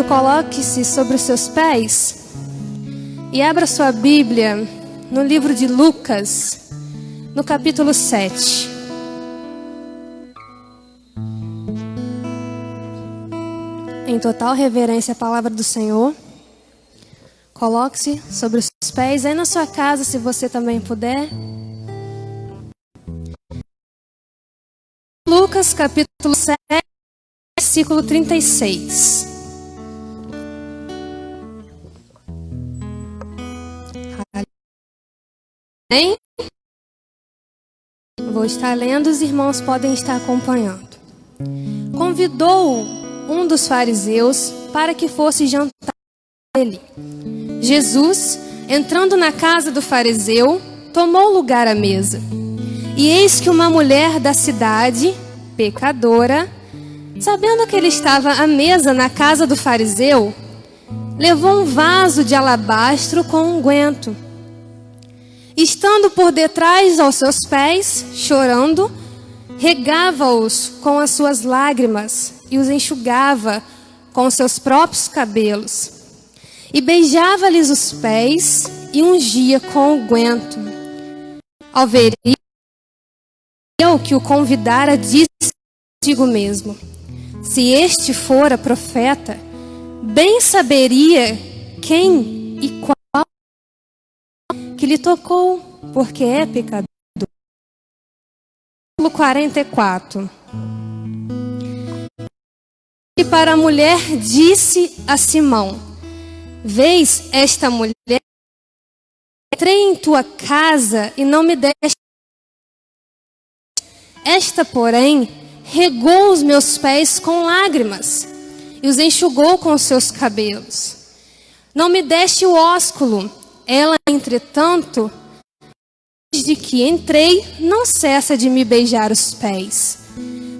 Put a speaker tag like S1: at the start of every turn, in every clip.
S1: Coloque-se sobre os seus pés e abra sua Bíblia no livro de Lucas, no capítulo 7. Em total reverência à palavra do Senhor, coloque-se sobre os seus pés aí na sua casa, se você também puder. Lucas, capítulo 7, versículo 36. Amém? Vou estar lendo, os irmãos podem estar acompanhando. Convidou um dos fariseus para que fosse jantar com ele. Jesus, entrando na casa do fariseu, tomou lugar à mesa. E eis que uma mulher da cidade, pecadora, sabendo que ele estava à mesa na casa do fariseu, levou um vaso de alabastro com unguento. Estando por detrás aos seus pés, chorando, regava-os com as suas lágrimas e os enxugava com os seus próprios cabelos. E beijava-lhes os pés e ungia com unguento. Ao ver eu que o convidara, disse consigo mesmo: se este fora profeta, bem saberia quem e qual que lhe tocou, porque é pecador. Versículo 44. E para a mulher disse a Simão: vês esta mulher? Entrei em tua casa e não me deste. Esta, porém, regou os meus pés com lágrimas e os enxugou com os seus cabelos. Não me deste o ósculo. Ela, entretanto, desde que entrei, não cessa de me beijar os pés.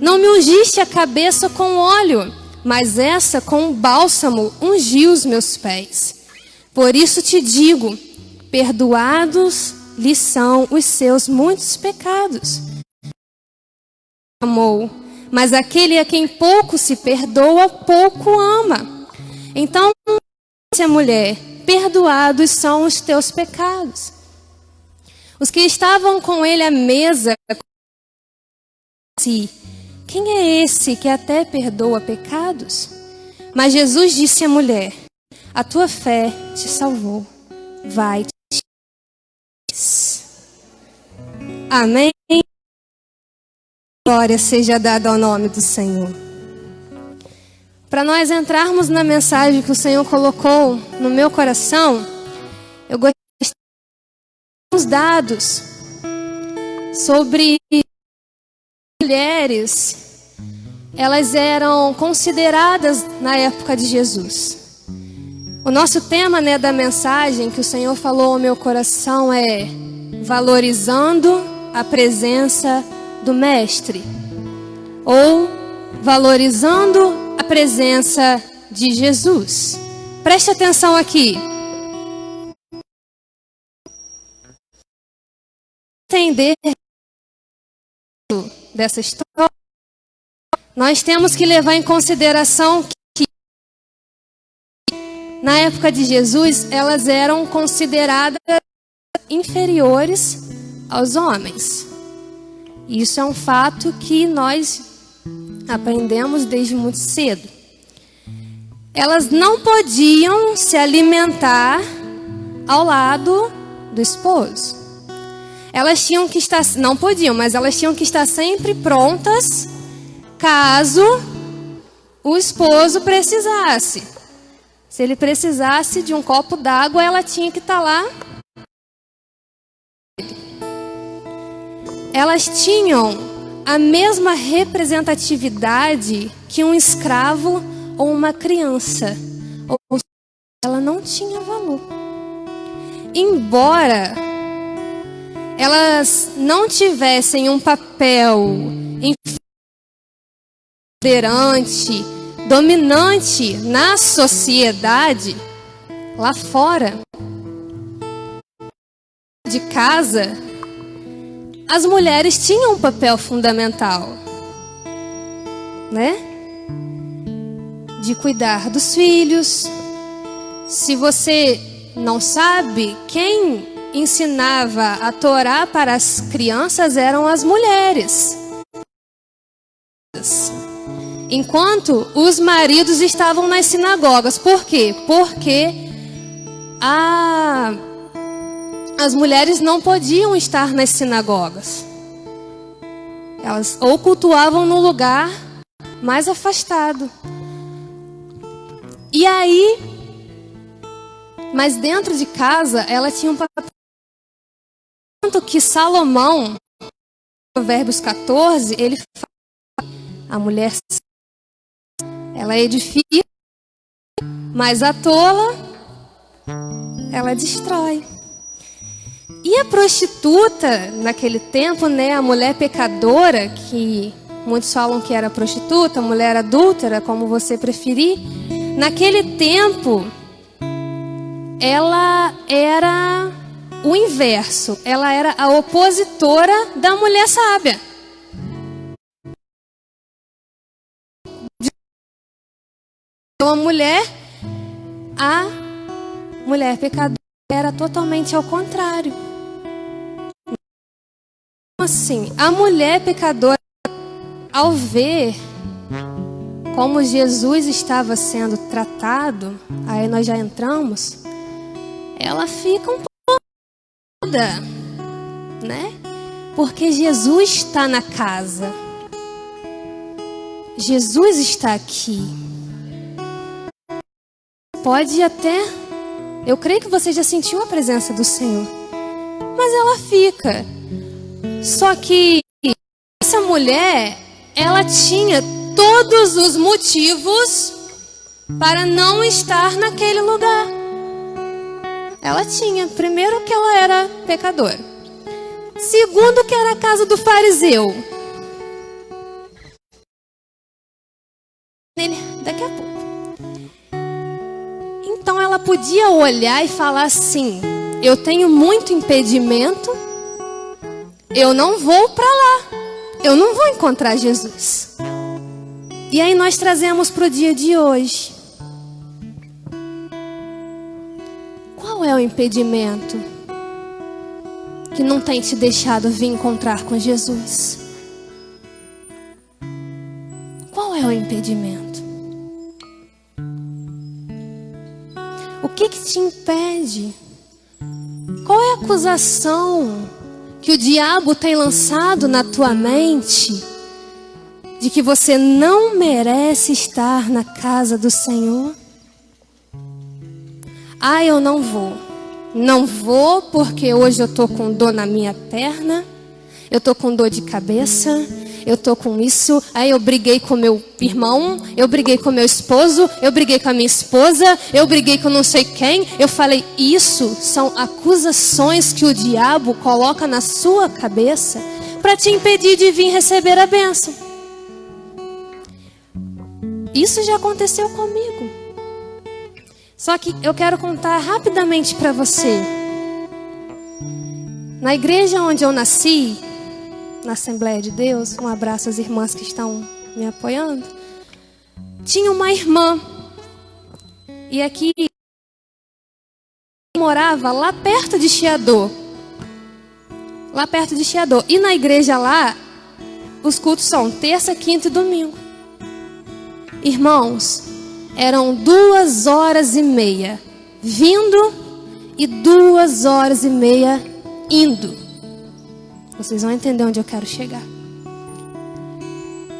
S1: Não me ungiste a cabeça com óleo, mas essa com um bálsamo ungiu os meus pés. Por isso te digo, perdoados lhe são os seus muitos pecados. Amou, mas aquele a quem pouco se perdoa, pouco ama. Então, disse a mulher: perdoados são os teus pecados. Os que estavam com ele à mesa, quem é esse que até perdoa pecados? Mas Jesus disse à mulher: a tua fé te salvou. Vai-te. Amém? Glória seja dada ao nome do Senhor. Para nós entrarmos na mensagem que o Senhor colocou no meu coração, eu gostaria de dar uns dados sobre mulheres. Elas eram consideradas na época de Jesus. O nosso tema, da mensagem que o Senhor falou ao meu coração é valorizando a presença do Mestre, ou valorizando a presença de Jesus. Preste atenção aqui. Entender dessa história, nós temos que levar em consideração que na época de Jesus elas eram consideradas inferiores aos homens. Isso é um fato que nós aprendemos desde muito cedo. Elas não podiam se alimentar ao lado do esposo. Elas tinham que estar, não podiam, mas elas tinham que estar sempre prontas caso o esposo precisasse. Se ele precisasse de um copo d'água, ela tinha que estar lá. Elas tinham a mesma representatividade que um escravo ou uma criança. Ou seja, ela não tinha valor. Embora elas não tivessem um papel liderante, dominante na sociedade, lá fora de casa, as mulheres tinham um papel fundamental, né? de cuidar dos filhos. Se você não sabe, quem ensinava a Torá para as crianças eram as mulheres, enquanto os maridos estavam nas sinagogas. Por quê? Porque as mulheres não podiam estar nas sinagogas. Elas ou cultuavam no lugar mais afastado. E aí, mas dentro de casa, ela tinha um papel. Tanto que Salomão, em Provérbios 14, ele fala: a mulher, ela edifica, mas a tola, ela destrói. E a prostituta, naquele tempo, né, a mulher pecadora, que muitos falam que era prostituta, mulher adúltera, como você preferir, naquele tempo, ela era o inverso, ela era a opositora da mulher sábia. Então a mulher pecadora era totalmente ao contrário. Assim, a mulher pecadora, ao ver como Jesus estava sendo tratado, aí nós já entramos, ela fica um pouco, né? Porque Jesus está na casa. Jesus está aqui. Pode até, eu creio que você já sentiu a presença do Senhor, mas ela fica. Só que essa mulher, ela tinha todos os motivos para não estar naquele lugar. Ela tinha, primeiro, que ela era pecadora. Segundo, que era a casa do fariseu. Daqui a pouco. Então ela podia olhar e falar assim: eu tenho muito impedimento, eu não vou para lá, eu não vou encontrar Jesus. E aí nós trazemos para o dia de hoje. Qual é o impedimento que não tem te deixado vir encontrar com Jesus? Qual é o impedimento? O que te impede? Qual é a acusação que o diabo tem lançado na tua mente de que você não merece estar na casa do Senhor? Ah, eu não vou. Não vou porque hoje eu tô com dor na minha perna, eu tô com dor de cabeça, eu tô com isso. Aí eu briguei com meu irmão, eu briguei com meu esposo, eu briguei com a minha esposa, eu briguei com não sei quem. Eu falei, isso são acusações que o diabo coloca na sua cabeça para te impedir de vir receber a bênção. Isso já aconteceu comigo. Só que eu quero contar rapidamente para você. Na igreja onde eu nasci, na Assembleia de Deus, um abraço às irmãs que estão me apoiando, tinha uma irmã. E aqui morava lá perto de Chiador. Lá perto de Chiador. E na igreja lá, os cultos são terça, quinta e domingo. Irmãos, eram 2h30 vindo e 2h30 indo. Vocês vão entender onde eu quero chegar.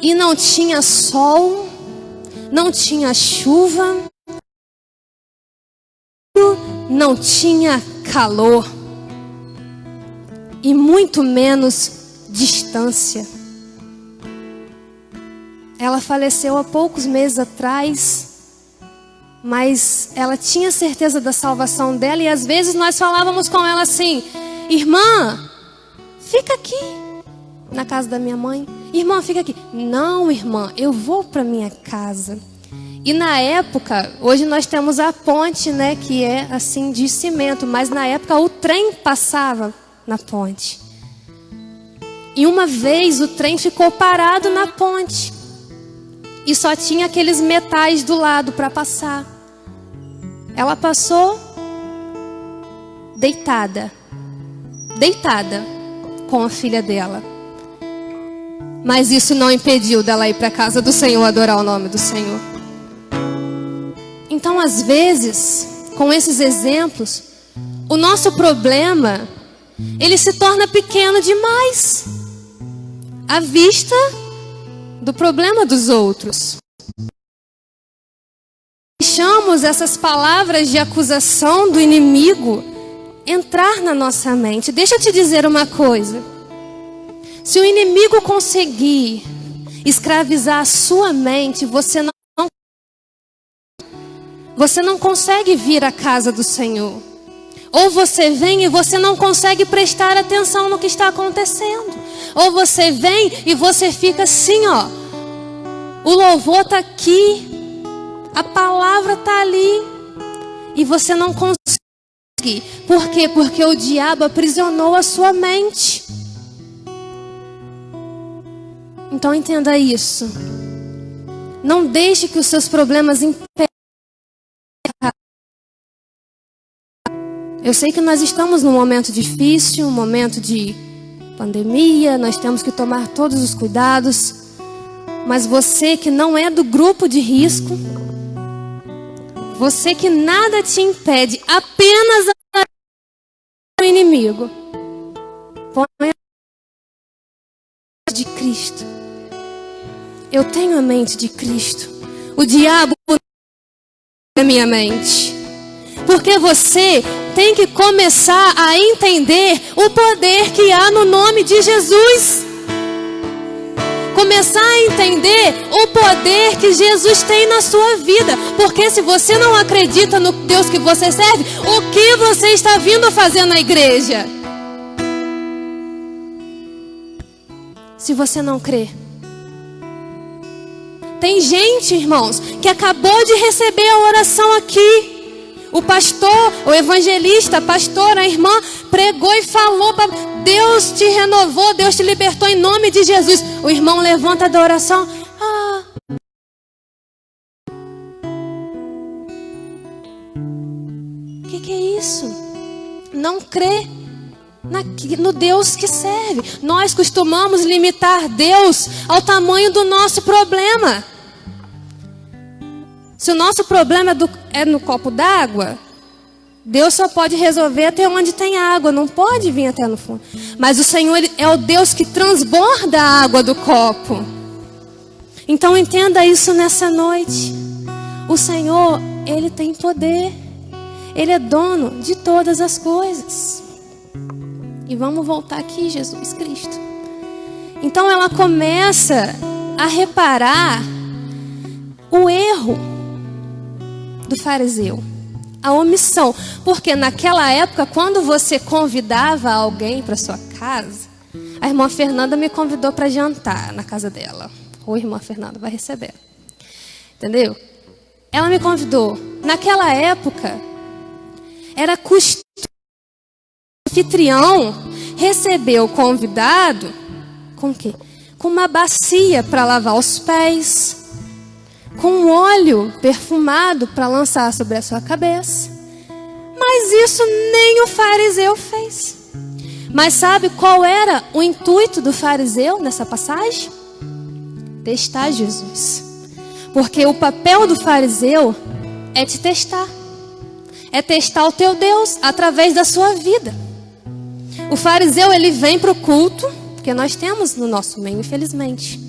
S1: E não tinha sol, não tinha chuva, não tinha calor e muito menos distância. Ela faleceu há poucos meses atrás, mas ela tinha certeza da salvação dela. E às vezes nós falávamos com ela assim: irmã, fica aqui na casa da minha mãe. Irmã, fica aqui. Não, irmã, eu vou para minha casa. E na época, hoje nós temos a ponte, né, que é assim de cimento, mas na época o trem passava na ponte. E uma vez o trem ficou parado na ponte. e só tinha aqueles metais do lado para passar. Ela passou deitada com a filha dela. Mas isso não impediu dela ir para a casa do Senhor adorar o nome do Senhor. Então, às vezes, com esses exemplos, o nosso problema, ele se torna pequeno demais à vista do problema dos outros. Deixamos essas palavras de acusação do inimigo entrar na nossa mente. Deixa eu te dizer uma coisa. Se o inimigo conseguir escravizar a sua mente, você não consegue vir à casa do Senhor. Ou você vem e você não consegue prestar atenção no que está acontecendo. Ou você vem e você fica assim, ó. O louvor está aqui, a palavra está ali, e você não consegue. Por quê? Porque o diabo aprisionou a sua mente. Então entenda isso. Não deixe que os seus problemas impeçam. Eu sei que nós estamos num momento difícil, um momento de pandemia, nós temos que tomar todos os cuidados. Mas você que não é do grupo de risco, você que nada te impede, apenas o inimigo, põe a de Cristo. Eu tenho a mente de Cristo. O diabo não é minha mente. Porque você tem que começar a entender o poder que há no nome de Jesus. Começar a entender o poder que Jesus tem na sua vida. Porque se você não acredita no Deus que você serve, o que você está vindo fazer na igreja? Se você não crê. Tem gente, irmãos, que acabou de receber a oração aqui. O pastor, o evangelista, a pastora, a irmã pregou e falou para Deus te renovou, Deus te libertou em nome de Jesus. O irmão levanta da oração. O que é isso? Não crê no Deus que serve. Nós costumamos limitar Deus ao tamanho do nosso problema. Se o nosso problema é no copo d'água, Deus só pode resolver até onde tem água, não pode vir até no fundo. Mas o Senhor é o Deus que transborda a água do copo. Então entenda isso nessa noite. O Senhor, Ele tem poder. Ele é dono de todas as coisas. E vamos voltar aqui, Jesus Cristo. Então ela começa a reparar o erro do fariseu, a omissão. Porque naquela época, quando você convidava alguém para sua casa, a irmã Fernanda me convidou para jantar na casa dela. Ou irmã Fernanda vai receber. Entendeu? Ela me convidou. Naquela época, era costume o anfitrião receber o convidado com o quê? Com uma bacia para lavar os pés, com um óleo perfumado para lançar sobre a sua cabeça. Mas isso nem o fariseu fez. Mas sabe qual era o intuito do fariseu nessa passagem? Testar Jesus. Porque o papel do fariseu é te testar. É testar o teu Deus através da sua vida. O fariseu, ele vem para o culto, porque nós temos no nosso meio, infelizmente.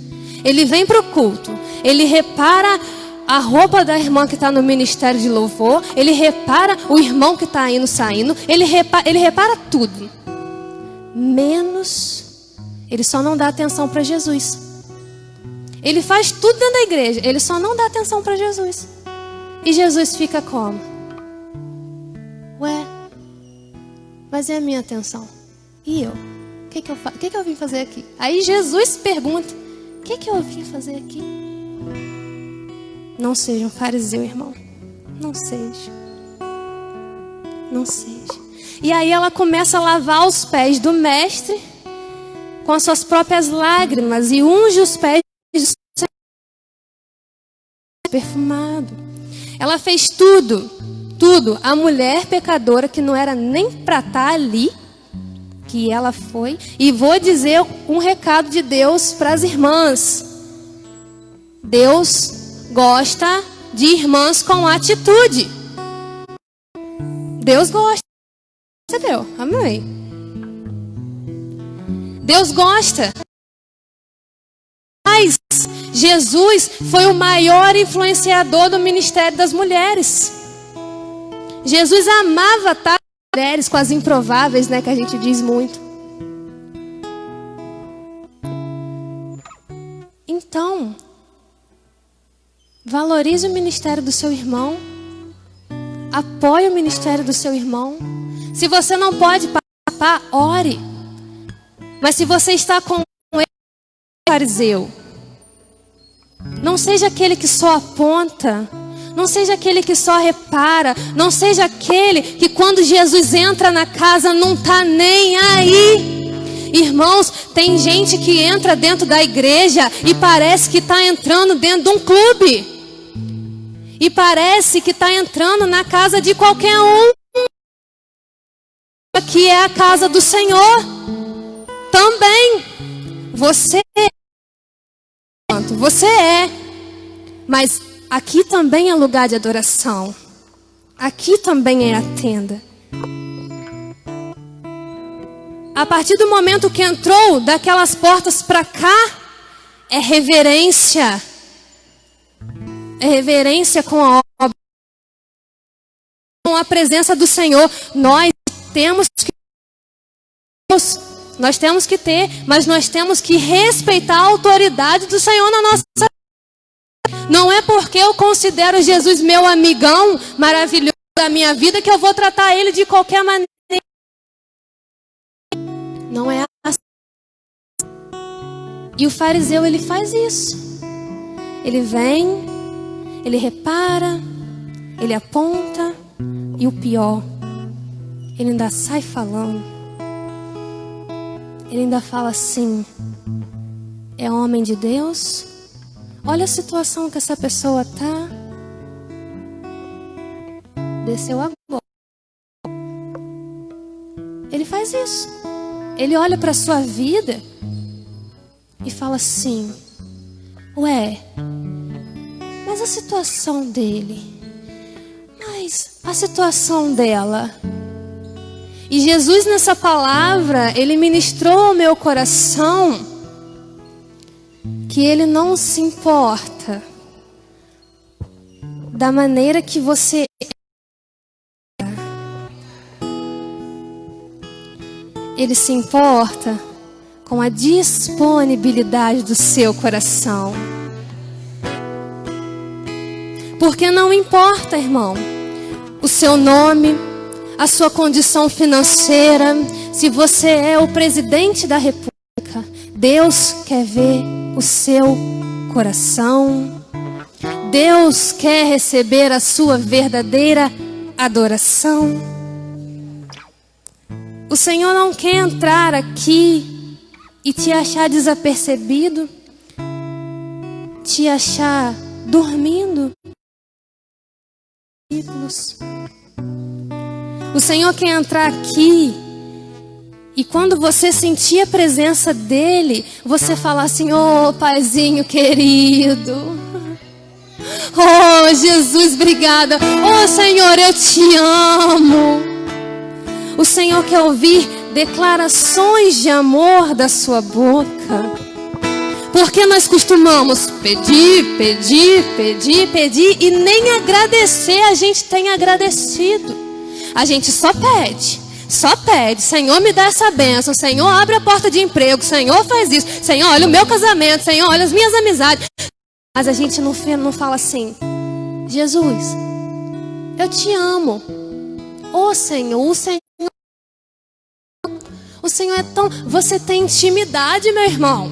S1: Ele vem para o culto, ele repara a roupa da irmã que está no ministério de louvor, ele repara o irmão que está indo saindo, ele repara tudo. Menos, ele só não dá atenção para Jesus. Ele faz tudo dentro da igreja, ele só não dá atenção para Jesus. E Jesus fica como? Ué, mas e a minha atenção? E eu? O que que eu vim fazer aqui? Aí Jesus pergunta, o que eu vim fazer aqui? Não seja um fariseu, irmão. Não seja. Não seja. E aí ela começa a lavar os pés do mestre com as suas próprias lágrimas e unge os pés perfumado. Ela fez tudo. A mulher pecadora que não era nem para estar ali, que ela foi. E vou dizer um recado de Deus para as irmãs. Deus gosta de irmãs com atitude. Deus gosta. Entendeu? Amém. Deus gosta. Mas Jesus foi o maior influenciador do ministério das mulheres. Jesus amava tais mulheres com as improváveis, né, que a gente diz muito. Então, valorize o ministério do seu irmão. Apoie o ministério do seu irmão. Se você não pode participar, ore. Mas se você está com ele, fariseu, não seja aquele que só aponta. Não seja aquele que só repara. Não seja aquele que quando Jesus entra na casa não está nem aí. Irmãos, tem gente que entra dentro da igreja e parece que está entrando dentro de um clube. E parece que está entrando na casa de qualquer um. Que é a casa do Senhor. Também. Você é. Mas aqui também é lugar de adoração. Aqui também é a tenda. A partir do momento que entrou daquelas portas para cá, é reverência. É reverência com a obra, com a presença do Senhor. Nós temos que ter, mas nós temos que respeitar a autoridade do Senhor na nossa vida. Não é porque eu considero Jesus meu amigão maravilhoso da minha vida que eu vou tratar ele de qualquer maneira. Não é assim. E o fariseu, ele faz isso. Ele vem, ele repara, ele aponta, e o pior, ele ainda sai falando. Ele ainda fala assim: é homem de Deus? Olha a situação que essa pessoa tá. Desceu agora. Ele faz isso. Ele olha para a sua vida e fala assim: ué, mas a situação dele, mas a situação dela. E Jesus nessa palavra, ele ministrou ao meu coração que ele não se importa da maneira que você é. Ele se importa com a disponibilidade do seu coração. Porque não importa, irmão, o seu nome, a sua condição financeira, se você é o presidente da República, Deus quer ver o seu coração. Deus quer receber a sua verdadeira adoração. O Senhor não quer entrar aqui e te achar desapercebido, te achar dormindo. O Senhor quer entrar aqui e quando você sentir a presença dEle, você falar assim: oh, Paizinho querido, oh, Jesus, obrigada, oh, Senhor, eu te amo. O Senhor quer ouvir declarações de amor da sua boca. Porque nós costumamos pedir e nem agradecer a gente tem agradecido. A gente só pede. Senhor, me dá essa bênção. Senhor, abre a porta de emprego. Senhor, faz isso. Senhor, olha o meu casamento. Senhor, olha as minhas amizades. Mas a gente não fala assim: Jesus, eu te amo. Ô Senhor, o Senhor é tão... Você tem intimidade, meu irmão.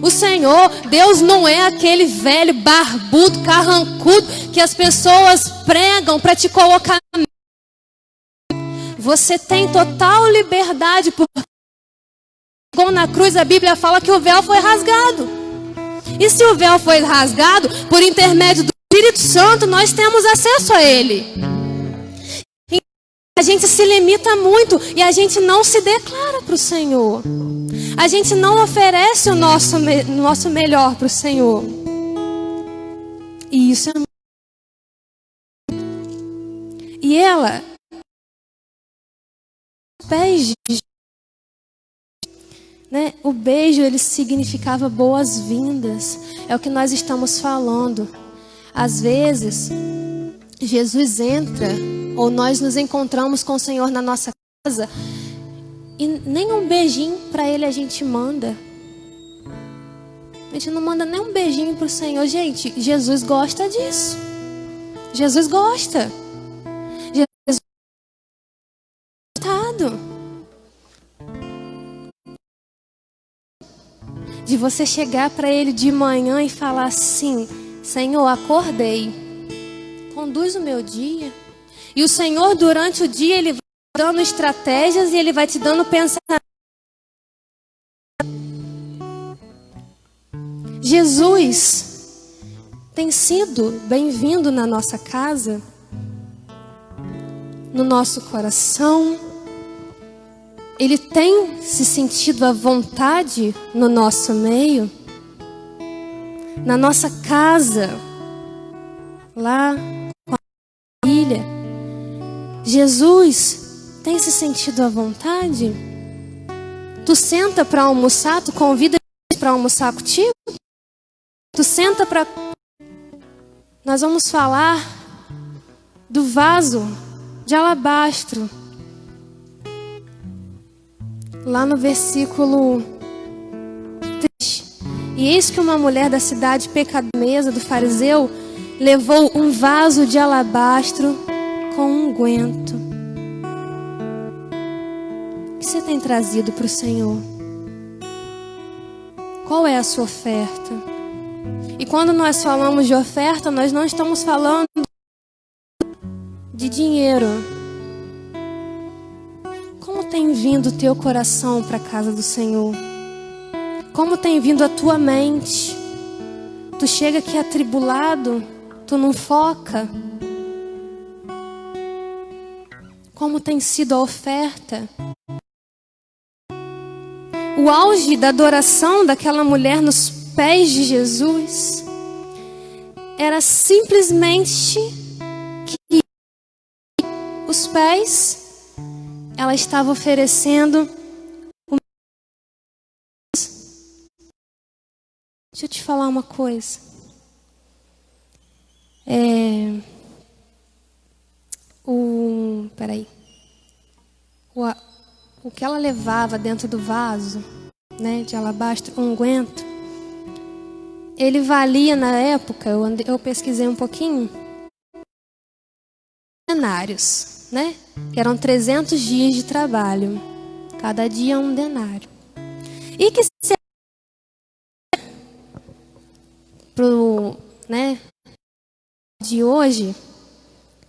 S1: O Senhor, Deus não é aquele velho barbudo, carrancudo que as pessoas pregam para te colocar. Você tem total liberdade, porque na cruz a Bíblia fala que o véu foi rasgado. E se o véu foi rasgado por intermédio do Espírito Santo, nós temos acesso a Ele. A gente se limita muito e a gente não se declara para o Senhor. A gente não oferece o nosso melhor para o Senhor. E isso é... E ela... Pés de... Né? O beijo, ele significava boas-vindas. É o que nós estamos falando. Às vezes, Jesus entra, ou nós nos encontramos com o Senhor na nossa casa, e nem um beijinho para Ele a gente manda. A gente não manda nem um beijinho para o Senhor. Gente, Jesus gosta disso. Jesus gosta. Jesus é gostado de você chegar para Ele de manhã e falar assim: Senhor, acordei, conduz o meu dia. E o Senhor, durante o dia, Ele vai te dando estratégias e Ele vai te dando pensamento. Jesus tem sido bem-vindo na nossa casa, no nosso coração. Ele tem se sentido à vontade no nosso meio, na nossa casa, lá com a família. Jesus tem se sentido à vontade? Tu senta para almoçar, tu convida para almoçar contigo? Tu senta para... Nós vamos falar do vaso de alabastro. Lá no versículo 3. E eis que uma mulher da cidade pecaminosa do fariseu levou um vaso de alabastro com unguento. O que você tem trazido para o Senhor? Qual é a sua oferta? E quando nós falamos de oferta, nós não estamos falando de dinheiro. Como tem vindo o teu coração para a casa do Senhor? Como tem vindo a tua mente? Tu chega aqui atribulado, tu não foca. Como tem sido a oferta? O auge da adoração daquela mulher nos pés de Jesus era simplesmente que os pés... Ela estava oferecendo. Deixa eu te falar uma coisa. Peraí. O que ela levava dentro do vaso, né, de alabastro, unguento, ele valia na época, eu pesquisei um pouquinho, denários, né? Que eram 300 dias de trabalho. Cada dia um denário. E que se pro, né, de hoje,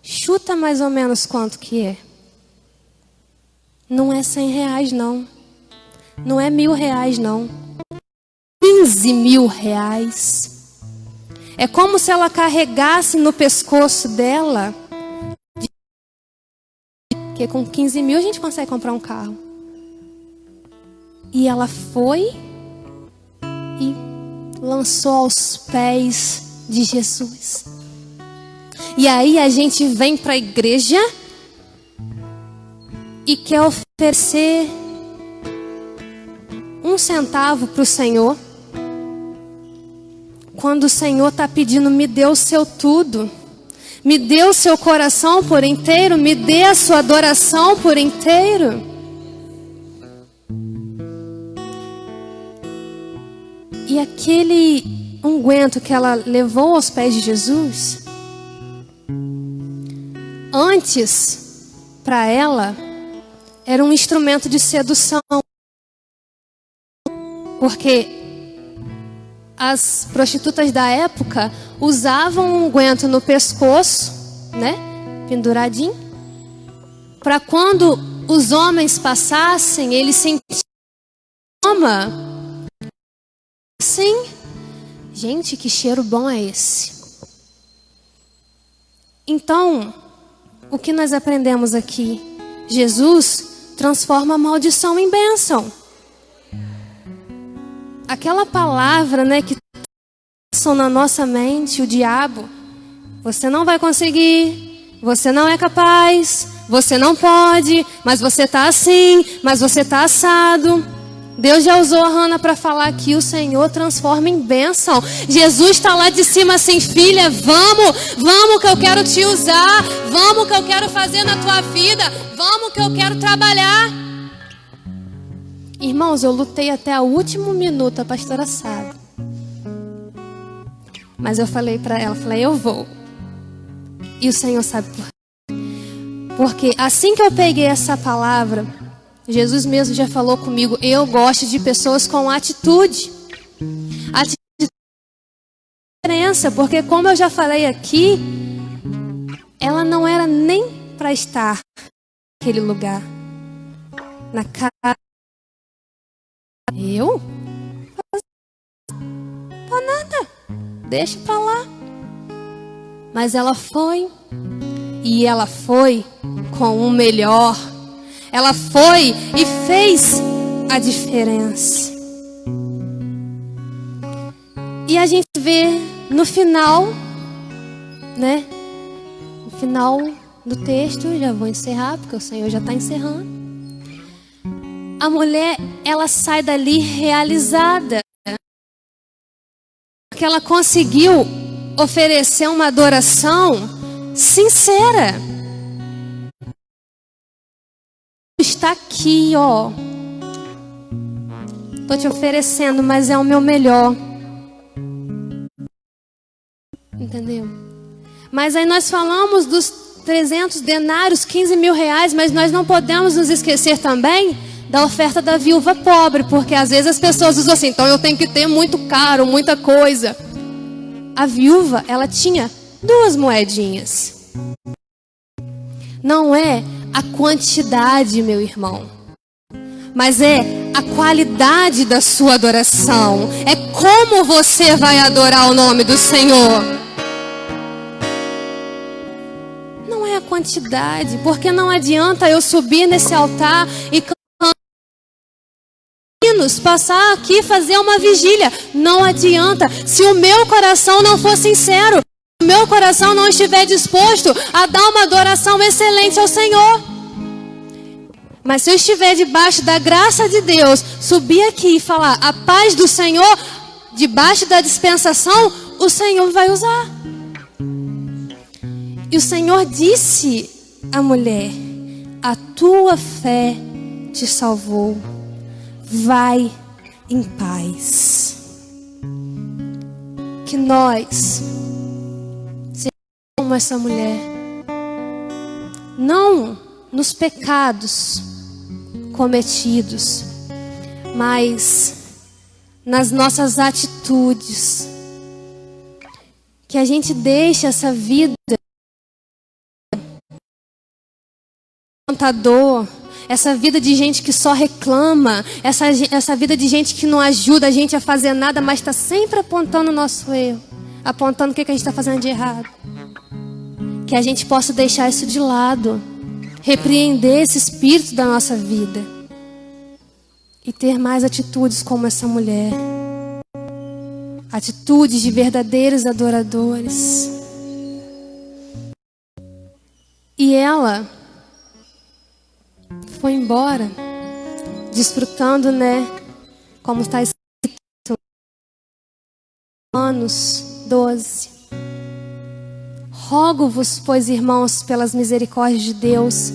S1: chuta mais ou menos quanto que é. Não é R$100 não. Não é R$1.000 não. 15 mil reais. É como se ela carregasse no pescoço dela. Porque com 15 mil a gente consegue comprar um carro. E ela foi e lançou aos pés de Jesus. E aí a gente vem para a igreja e quer oferecer 1 centavo para o Senhor, quando o Senhor está pedindo: me dê o seu tudo, me dê o seu coração por inteiro, me dê a sua adoração por inteiro. E aquele unguento que ela levou aos pés de Jesus, antes, para ela, era um instrumento de sedução. Porque as prostitutas da época usavam um unguento no pescoço, né, penduradinho, para quando os homens passassem, eles sentiam sim, gente, que cheiro bom é esse? Então, o que nós aprendemos aqui? Jesus transforma a maldição em bênção. Aquela palavra, né, que passam na nossa mente, o diabo: você não vai conseguir, você não é capaz, você não pode, mas você está assim, mas você está assado. Deus já usou a Hannah para falar que o Senhor transforma em bênção. Jesus está lá de cima assim: filha, vamos que eu quero te usar, vamos que eu quero fazer na tua vida, vamos que eu quero trabalhar. Irmãos, eu lutei até o último minuto, a pastora sabe. Mas eu falei para ela, eu vou. E o Senhor sabe por quê. Porque assim que eu peguei essa palavra, Jesus mesmo já falou comigo: eu gosto de pessoas com atitude. Atitude faz diferença, porque como eu já falei aqui, ela não era nem para estar naquele lugar. Na casa. Eu? Pra nada. Deixa pra lá. Mas ela foi. E ela foi com o melhor. Ela foi e fez a diferença. E a gente vê no final, né? No final do texto, já vou encerrar, porque o Senhor já está encerrando. A mulher, ela sai dali realizada. Porque ela conseguiu oferecer uma adoração sincera. Está aqui, ó. Tô te oferecendo, mas é o meu melhor. Entendeu? Mas aí nós falamos dos 300 denários, 15 mil reais, mas nós não podemos nos esquecer também da oferta da viúva pobre, porque às vezes as pessoas usam assim: então eu tenho que ter muito caro, muita coisa. A viúva, ela tinha 2 moedinhas. Não é a quantidade, meu irmão, mas é a qualidade da sua adoração. É como você vai adorar o nome do Senhor. Não é a quantidade, porque não adianta eu subir nesse altar e passar aqui e fazer uma vigília. Não adianta. Se o meu coração não for sincero, se o meu coração não estiver disposto a dar uma adoração excelente ao Senhor. Mas se eu estiver debaixo da graça de Deus, subir aqui e falar a paz do Senhor, debaixo da dispensação, o Senhor vai usar. E o Senhor disse à mulher: a tua fé te salvou. Vai em paz. Que nós sejamos como essa mulher, não nos pecados cometidos, mas nas nossas atitudes. Que a gente deixe essa vida contador, essa vida de gente que só reclama, essa vida de gente que não ajuda a gente a fazer nada, mas está sempre apontando o nosso erro, apontando o que a gente está fazendo de errado. Que a gente possa deixar isso de lado, repreender esse espírito da nossa vida e ter mais atitudes como essa mulher. Atitudes de verdadeiros adoradores. E ela foi embora, desfrutando, né? Como está escrito em Romanos 12. Rogo-vos, pois, irmãos, pelas misericórdias de Deus,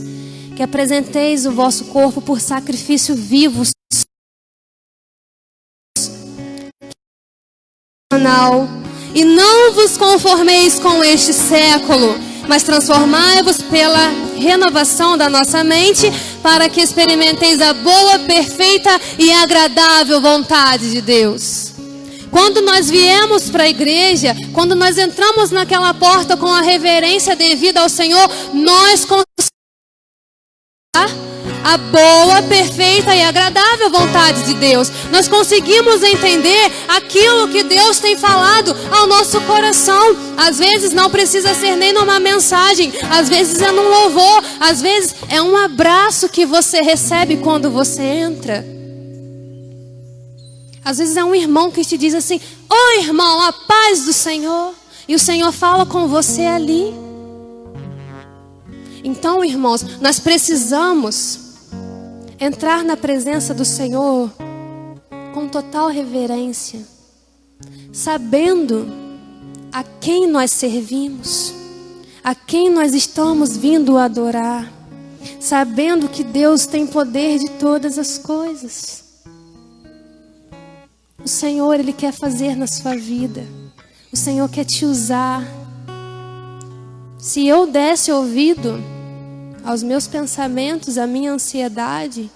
S1: que apresenteis o vosso corpo por sacrifício vivo, e não vos conformeis com este século, mas transformai-vos pela renovação da nossa mente, para que experimenteis a boa, perfeita e agradável vontade de Deus. Quando nós viemos para a igreja, quando nós entramos naquela porta com a reverência devida ao Senhor, nós conseguimos a boa, perfeita e agradável vontade de Deus. Nós conseguimos entender aquilo que Deus tem falado ao nosso coração. Às vezes não precisa ser nem numa mensagem, às vezes é num louvor, às vezes é um abraço que você recebe quando você entra. Às vezes é um irmão que te diz assim: "Oi, irmão, a paz do Senhor." E o Senhor fala com você ali. Então, irmãos, nós precisamos entrar na presença do Senhor com total reverência, sabendo a quem nós servimos, a quem nós estamos vindo adorar, sabendo que Deus tem poder de todas as coisas. O Senhor, Ele quer fazer na sua vida. O Senhor quer te usar. Se eu desse ouvido aos meus pensamentos, à minha ansiedade,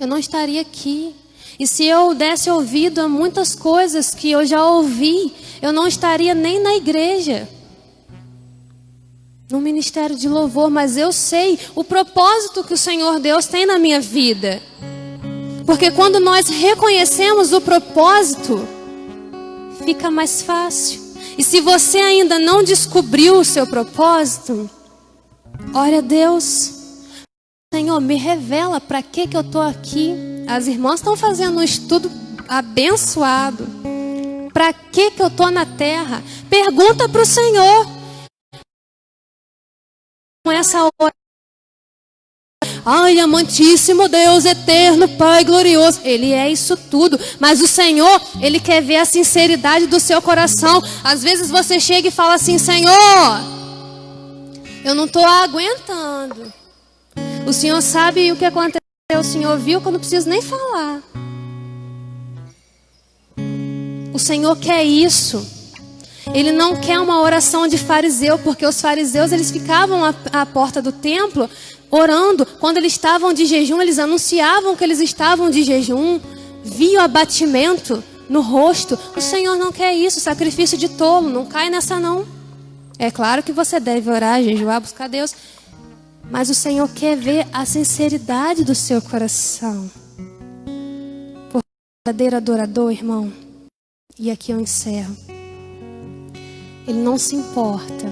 S1: eu não estaria aqui. E se eu desse ouvido a muitas coisas que eu já ouvi, eu não estaria nem na igreja, no ministério de louvor. Mas eu sei o propósito que o Senhor Deus tem na minha vida. Porque quando nós reconhecemos o propósito, fica mais fácil. E se você ainda não descobriu o seu propósito, ore a Deus: Senhor, me revela para que eu estou aqui. As irmãs estão fazendo um estudo abençoado. Para que eu estou na terra? Pergunta para o Senhor. Com essa hora: ai, amantíssimo Deus, eterno, Pai glorioso. Ele é isso tudo. Mas o Senhor, Ele quer ver a sinceridade do seu coração. Às vezes você chega e fala assim: Senhor, eu não estou aguentando. O Senhor sabe o que aconteceu. O Senhor viu que eu não preciso nem falar. O Senhor quer isso. Ele não quer uma oração de fariseu, porque os fariseus, eles ficavam à porta do templo orando. Quando eles estavam de jejum, eles anunciavam que eles estavam de jejum. Via o abatimento no rosto. O Senhor não quer isso, sacrifício de tolo. Não cai nessa não. É claro que você deve orar, jejuar, buscar Deus. Mas o Senhor quer ver a sinceridade do seu coração. Porque o verdadeiro adorador, irmão, e aqui eu encerro, ele não se importa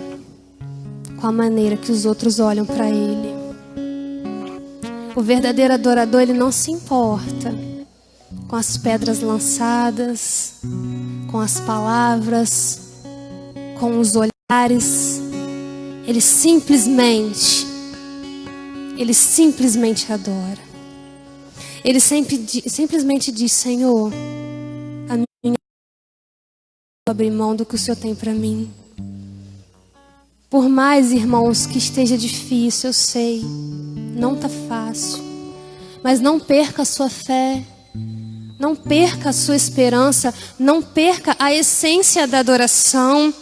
S1: com a maneira que os outros olham para ele. O verdadeiro adorador, ele não se importa com as pedras lançadas, com as palavras, com os olhares. Ele simplesmente adora. Ele simplesmente diz: Senhor, a minha abrir mão do que o Senhor tem para mim. Por mais, irmãos, que esteja difícil, eu sei, não está fácil. Mas não perca a sua fé, não perca a sua esperança, não perca a essência da adoração.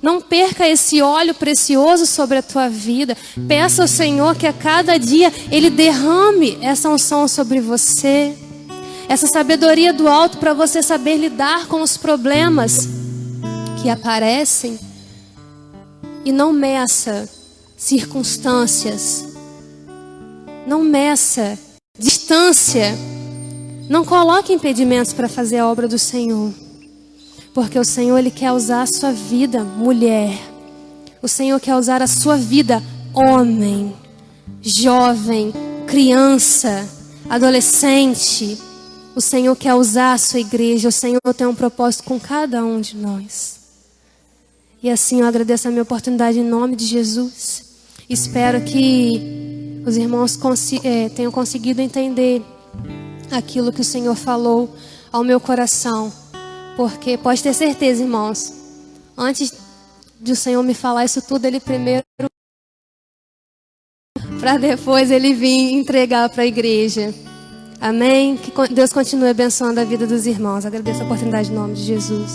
S1: Não perca esse óleo precioso sobre a tua vida. Peça ao Senhor que a cada dia Ele derrame essa unção sobre você. Essa sabedoria do alto para você saber lidar com os problemas que aparecem. E não meça circunstâncias. Não meça distância. Não coloque impedimentos para fazer a obra do Senhor. Porque o Senhor, Ele quer usar a sua vida, mulher. O Senhor quer usar a sua vida, homem, jovem, criança, adolescente. O Senhor quer usar a sua igreja. O Senhor tem um propósito com cada um de nós. E assim eu agradeço a minha oportunidade em nome de Jesus. Espero que os irmãos tenham conseguido entender aquilo que o Senhor falou ao meu coração. Porque pode ter certeza, irmãos, antes de o Senhor me falar isso tudo, Ele primeiro, para depois Ele vir entregar para a igreja. Amém? Que Deus continue abençoando a vida dos irmãos. Agradeço a oportunidade em nome de Jesus.